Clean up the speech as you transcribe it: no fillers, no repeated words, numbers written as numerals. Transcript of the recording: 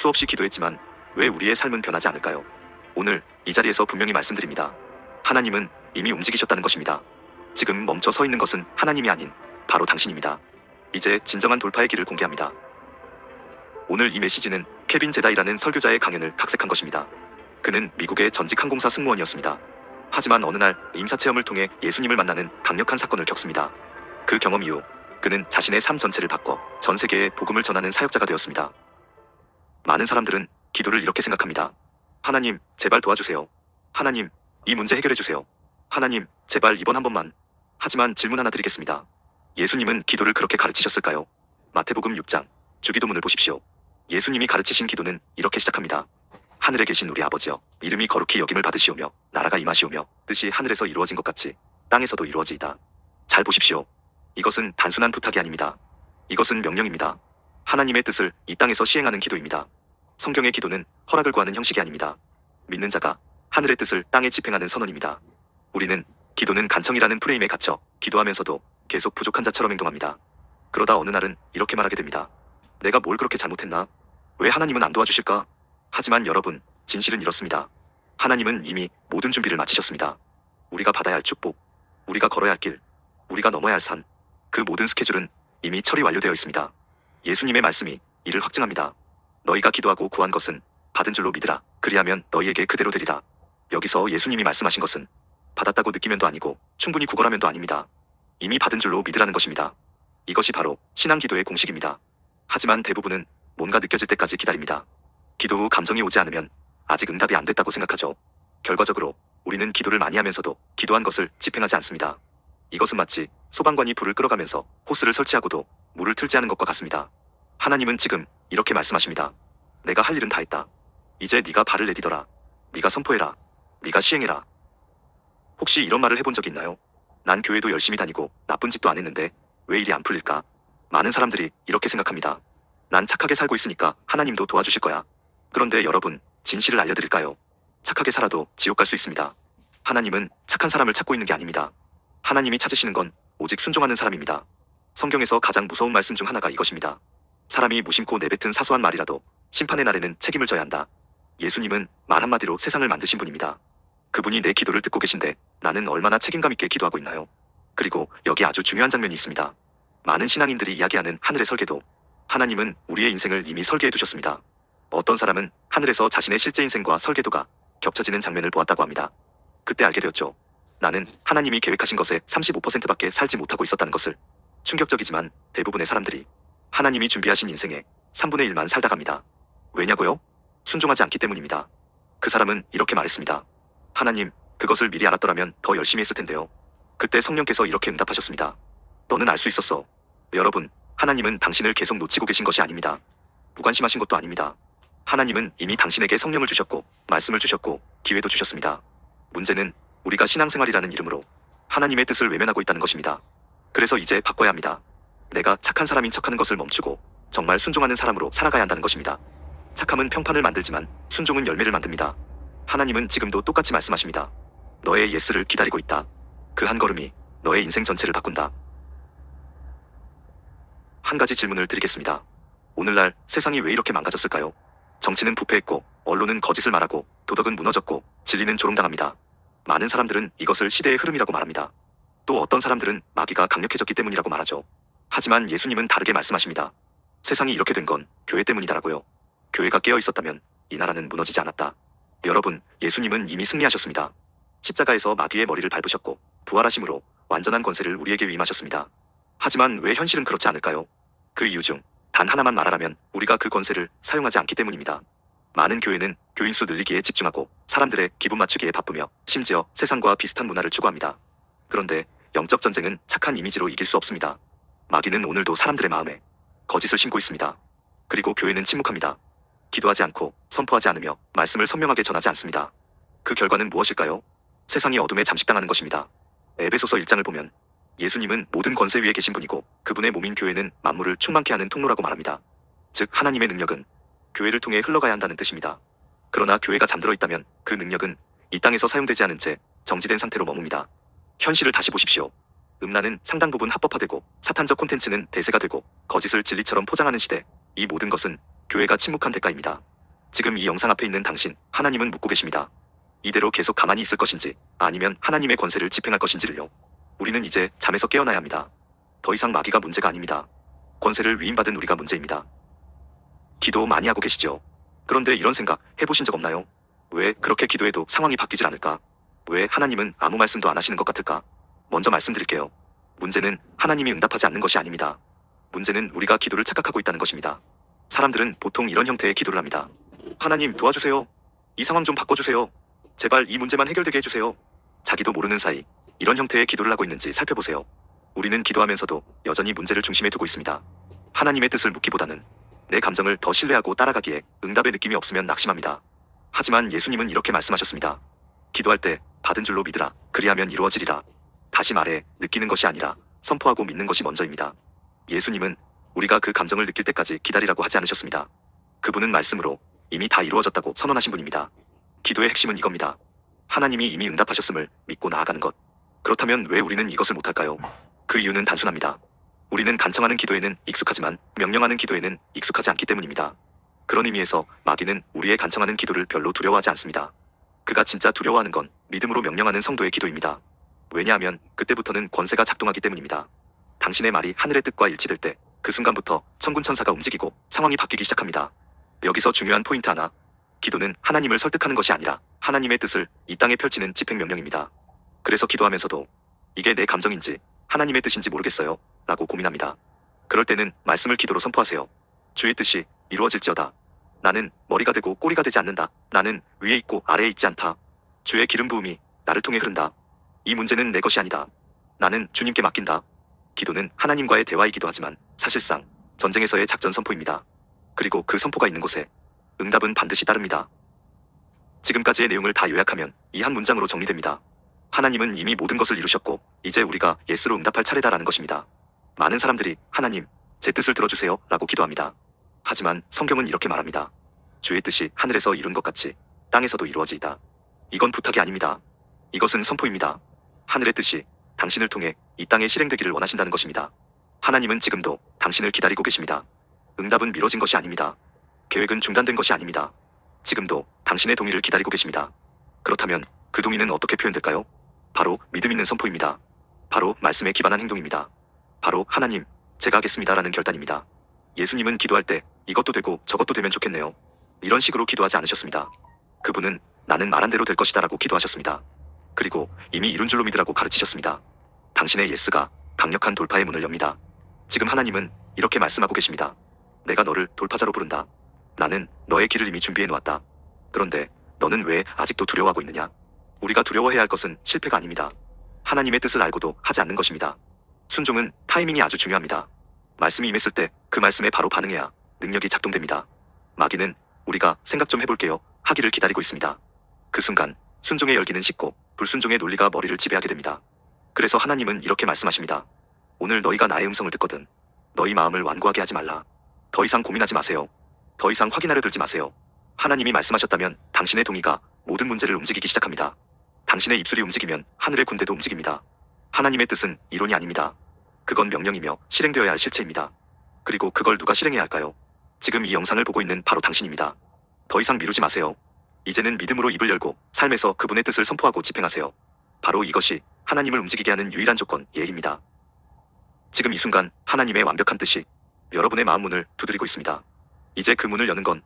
수없이 기도했지만 왜 우리의 삶은 변하지 않을까요? 오늘 이 자리에서 분명히 말씀드립니다. 하나님은 이미 움직이셨다는 것입니다. 지금 멈춰 서 있는 것은 하나님이 아닌 바로 당신입니다. 이제 진정한 돌파의 길을 공개합니다. 오늘 이 메시지는 케빈 제다이라는 설교자의 강연을 각색한 것입니다. 그는 미국의 전직 항공사 승무원이었습니다. 하지만 어느 날 임사체험을 통해 예수님을 만나는 강력한 사건을 겪습니다. 그 경험 이후 그는 자신의 삶 전체를 바꿔 전 세계에 복음을 전하는 사역자가 되었습니다. 많은 사람들은 기도를 이렇게 생각합니다. 하나님, 제발 도와주세요. 하나님, 이 문제 해결해주세요. 하나님, 제발 이번 한 번만. 하지만 질문 하나 드리겠습니다. 예수님은 기도를 그렇게 가르치셨을까요? 마태복음 6장 주기도문을 보십시오. 예수님이 가르치신 기도는 이렇게 시작합니다. 하늘에 계신 우리 아버지여, 이름이 거룩히 여김을 받으시오며 나라가 임하시오며 뜻이 하늘에서 이루어진 것 같이 땅에서도 이루어지이다. 잘 보십시오. 이것은 단순한 부탁이 아닙니다. 이것은 명령입니다. 하나님의 뜻을 이 땅에서 시행하는 기도입니다. 성경의 기도는 허락을 구하는 형식이 아닙니다. 믿는 자가 하늘의 뜻을 땅에 집행하는 선언입니다. 우리는 기도는 간청이라는 프레임에 갇혀 기도하면서도 계속 부족한 자처럼 행동합니다. 그러다 어느 날은 이렇게 말하게 됩니다. 내가 뭘 그렇게 잘못했나? 왜 하나님은 안 도와주실까? 하지만 여러분, 진실은 이렇습니다. 하나님은 이미 모든 준비를 마치셨습니다. 우리가 받아야 할 축복, 우리가 걸어야 할 길, 우리가 넘어야 할 산, 그 모든 스케줄은 이미 처리 완료되어 있습니다. 예수님의 말씀이 이를 확증합니다. 너희가 기도하고 구한 것은 받은 줄로 믿으라. 그리하면 너희에게 그대로 되리라. 여기서 예수님이 말씀하신 것은 받았다고 느끼면도 아니고 충분히 구걸하면도 아닙니다. 이미 받은 줄로 믿으라는 것입니다. 이것이 바로 신앙 기도의 공식입니다. 하지만 대부분은 뭔가 느껴질 때까지 기다립니다. 기도 후 감정이 오지 않으면 아직 응답이 안 됐다고 생각하죠. 결과적으로 우리는 기도를 많이 하면서도 기도한 것을 집행하지 않습니다. 이것은 마치 소방관이 불을 끌어가면서 호스를 설치하고도 물을 틀지 않은 것과 같습니다. 하나님은 지금 이렇게 말씀하십니다. 내가 할 일은 다 했다. 이제 네가 발을 내디뎌라. 네가 선포해라. 네가 시행해라. 혹시 이런 말을 해본 적 있나요? 난 교회도 열심히 다니고 나쁜 짓도 안 했는데 왜 일이 안 풀릴까? 많은 사람들이 이렇게 생각합니다. 난 착하게 살고 있으니까 하나님도 도와주실 거야. 그런데 여러분, 진실을 알려드릴까요? 착하게 살아도 지옥 갈 수 있습니다. 하나님은 착한 사람을 찾고 있는 게 아닙니다. 하나님이 찾으시는 건 오직 순종하는 사람입니다. 성경에서 가장 무서운 말씀 중 하나가 이것입니다. 사람이 무심코 내뱉은 사소한 말이라도 심판의 날에는 책임을 져야 한다. 예수님은 말 한마디로 세상을 만드신 분입니다. 그분이 내 기도를 듣고 계신데 나는 얼마나 책임감 있게 기도하고 있나요? 그리고 여기 아주 중요한 장면이 있습니다. 많은 신앙인들이 이야기하는 하늘의 설계도. 하나님은 우리의 인생을 이미 설계해 두셨습니다. 어떤 사람은 하늘에서 자신의 실제 인생과 설계도가 겹쳐지는 장면을 보았다고 합니다. 그때 알게 되었죠. 나는 하나님이 계획하신 것의 35%밖에 살지 못하고 있었다는 것을. 충격적이지만 대부분의 사람들이 하나님이 준비하신 인생의 3분의 1만 살다 갑니다. 왜냐고요? 순종하지 않기 때문입니다. 그 사람은 이렇게 말했습니다. 하나님, 그것을 미리 알았더라면 더 열심히 했을 텐데요. 그때 성령께서 이렇게 응답하셨습니다. 너는 알 수 있었어. 여러분, 하나님은 당신을 계속 놓치고 계신 것이 아닙니다. 무관심하신 것도 아닙니다. 하나님은 이미 당신에게 성령을 주셨고 말씀을 주셨고 기회도 주셨습니다. 문제는 우리가 신앙생활이라는 이름으로 하나님의 뜻을 외면하고 있다는 것입니다. 그래서 이제 바꿔야 합니다. 내가 착한 사람인 척하는 것을 멈추고 정말 순종하는 사람으로 살아가야 한다는 것입니다. 착함은 평판을 만들지만 순종은 열매를 만듭니다. 하나님은 지금도 똑같이 말씀하십니다. 너의 예스를 기다리고 있다. 그 한 걸음이 너의 인생 전체를 바꾼다. 한 가지 질문을 드리겠습니다. 오늘날 세상이 왜 이렇게 망가졌을까요? 정치는 부패했고 언론은 거짓을 말하고 도덕은 무너졌고 진리는 조롱당합니다. 많은 사람들은 이것을 시대의 흐름이라고 말합니다. 또 어떤 사람들은 마귀가 강력해졌기 때문이라고 말하죠. 하지만 예수님은 다르게 말씀하십니다. 세상이 이렇게 된 건 교회 때문이다라고요. 교회가 깨어 있었다면 이 나라는 무너지지 않았다. 여러분, 예수님은 이미 승리하셨습니다. 십자가에서 마귀의 머리를 밟으셨고 부활하심으로 완전한 권세를 우리에게 위임하셨습니다. 하지만 왜 현실은 그렇지 않을까요? 그 이유 중 단 하나만 말하라면 우리가 그 권세를 사용하지 않기 때문입니다. 많은 교회는 교인 수 늘리기에 집중하고 사람들의 기분 맞추기에 바쁘며 심지어 세상과 비슷한 문화를 추구합니다. 그런데 영적 전쟁은 착한 이미지로 이길 수 없습니다. 마귀는 오늘도 사람들의 마음에 거짓을 심고 있습니다. 그리고 교회는 침묵합니다. 기도하지 않고 선포하지 않으며 말씀을 선명하게 전하지 않습니다. 그 결과는 무엇일까요? 세상이 어둠에 잠식당하는 것입니다. 에베소서 1장을 보면 예수님은 모든 권세 위에 계신 분이고 그분의 몸인 교회는 만물을 충만케 하는 통로라고 말합니다. 즉 하나님의 능력은 교회를 통해 흘러가야 한다는 뜻입니다. 그러나 교회가 잠들어 있다면 그 능력은 이 땅에서 사용되지 않은 채 정지된 상태로 머뭅니다. 현실을 다시 보십시오. 음란은 상당 부분 합법화되고 사탄적 콘텐츠는 대세가 되고 거짓을 진리처럼 포장하는 시대. 이 모든 것은 교회가 침묵한 대가입니다. 지금 이 영상 앞에 있는 당신, 하나님은 묻고 계십니다. 이대로 계속 가만히 있을 것인지, 아니면 하나님의 권세를 집행할 것인지를요. 우리는 이제 잠에서 깨어나야 합니다. 더 이상 마귀가 문제가 아닙니다. 권세를 위임받은 우리가 문제입니다. 기도 많이 하고 계시죠? 그런데 이런 생각 해보신 적 없나요? 왜 그렇게 기도해도 상황이 바뀌질 않을까? 왜 하나님은 아무 말씀도 안 하시는 것 같을까? 먼저 말씀드릴게요. 문제는 하나님이 응답하지 않는 것이 아닙니다. 문제는 우리가 기도를 착각하고 있다는 것입니다. 사람들은 보통 이런 형태의 기도를 합니다. 하나님 도와주세요. 이 상황 좀 바꿔주세요. 제발 이 문제만 해결되게 해주세요. 자기도 모르는 사이 이런 형태의 기도를 하고 있는지 살펴보세요. 우리는 기도하면서도 여전히 문제를 중심에 두고 있습니다. 하나님의 뜻을 묻기보다는 내 감정을 더 신뢰하고 따라가기에 응답의 느낌이 없으면 낙심합니다. 하지만 예수님은 이렇게 말씀하셨습니다. 기도할 때 받은 줄로 믿으라. 그리하면 이루어지리라. 다시 말해 느끼는 것이 아니라 선포하고 믿는 것이 먼저입니다. 예수님은 우리가 그 감정을 느낄 때까지 기다리라고 하지 않으셨습니다. 그분은 말씀으로 이미 다 이루어졌다고 선언하신 분입니다. 기도의 핵심은 이겁니다. 하나님이 이미 응답하셨음을 믿고 나아가는 것. 그렇다면 왜 우리는 이것을 못할까요? 그 이유는 단순합니다. 우리는 간청하는 기도에는 익숙하지만 명령하는 기도에는 익숙하지 않기 때문입니다. 그런 의미에서 마귀는 우리의 간청하는 기도를 별로 두려워하지 않습니다. 그가 진짜 두려워하는 건 믿음으로 명령하는 성도의 기도입니다. 왜냐하면 그때부터는 권세가 작동하기 때문입니다. 당신의 말이 하늘의 뜻과 일치될 때 그 순간부터 천군 천사가 움직이고 상황이 바뀌기 시작합니다. 여기서 중요한 포인트 하나. 기도는 하나님을 설득하는 것이 아니라 하나님의 뜻을 이 땅에 펼치는 집행 명령입니다. 그래서 기도하면서도 이게 내 감정인지 하나님의 뜻인지 모르겠어요 라고 고민합니다. 그럴 때는 말씀을 기도로 선포하세요. 주의 뜻이 이루어질지어다. 나는 머리가 되고 꼬리가 되지 않는다. 나는 위에 있고 아래에 있지 않다. 주의 기름 부음이 나를 통해 흐른다. 이 문제는 내 것이 아니다. 나는 주님께 맡긴다. 기도는 하나님과의 대화이기도 하지만 사실상 전쟁에서의 작전 선포입니다. 그리고 그 선포가 있는 곳에 응답은 반드시 따릅니다. 지금까지의 내용을 다 요약하면 이 한 문장으로 정리됩니다. 하나님은 이미 모든 것을 이루셨고 이제 우리가 예스로 응답할 차례다라는 것입니다. 많은 사람들이 하나님, 제 뜻을 들어주세요 라고 기도합니다. 하지만 성경은 이렇게 말합니다. 주의 뜻이 하늘에서 이룬 것 같이 땅에서도 이루어지이다. 이건 부탁이 아닙니다. 이것은 선포입니다. 하늘의 뜻이 당신을 통해 이 땅에 실행되기를 원하신다는 것입니다. 하나님은 지금도 당신을 기다리고 계십니다. 응답은 미뤄진 것이 아닙니다. 계획은 중단된 것이 아닙니다. 지금도 당신의 동의를 기다리고 계십니다. 그렇다면 그 동의는 어떻게 표현될까요? 바로 믿음 있는 선포입니다. 바로 말씀에 기반한 행동입니다. 바로 하나님, 제가 하겠습니다라는 결단입니다. 예수님은 기도할 때 이것도 되고 저것도 되면 좋겠네요. 이런 식으로 기도하지 않으셨습니다. 그분은 나는 말한 대로 될 것이다 라고 기도하셨습니다. 그리고 이미 이룬 줄로 믿으라고 가르치셨습니다. 당신의 예스가 강력한 돌파의 문을 엽니다. 지금 하나님은 이렇게 말씀하고 계십니다. 내가 너를 돌파자로 부른다. 나는 너의 길을 이미 준비해 놓았다. 그런데 너는 왜 아직도 두려워하고 있느냐? 우리가 두려워해야 할 것은 실패가 아닙니다. 하나님의 뜻을 알고도 하지 않는 것입니다. 순종은 타이밍이 아주 중요합니다. 말씀이 임했을 때 그 말씀에 바로 반응해야 능력이 작동됩니다. 마귀는 우리가 생각 좀 해볼게요 하기를 기다리고 있습니다. 그 순간 순종의 열기는 식고 불순종의 논리가 머리를 지배하게 됩니다. 그래서 하나님은 이렇게 말씀하십니다. 오늘 너희가 나의 음성을 듣거든 너희 마음을 완고하게 하지 말라. 더 이상 고민하지 마세요. 더 이상 확인하려 들지 마세요. 하나님이 말씀하셨다면 당신의 동의가 모든 문제를 움직이기 시작합니다. 당신의 입술이 움직이면 하늘의 군대도 움직입니다. 하나님의 뜻은 이론이 아닙니다. 그건 명령이며 실행되어야 할 실체입니다. 그리고 그걸 누가 실행해야 할까요? 지금 이 영상을 보고 있는 바로 당신입니다. 더 이상 미루지 마세요. 이제는 믿음으로 입을 열고 삶에서 그분의 뜻을 선포하고 집행하세요. 바로 이것이 하나님을 움직이게 하는 유일한 조건, 예입니다. 지금 이 순간 하나님의 완벽한 뜻이 여러분의 마음 문을 두드리고 있습니다. 이제 그 문을 여는 건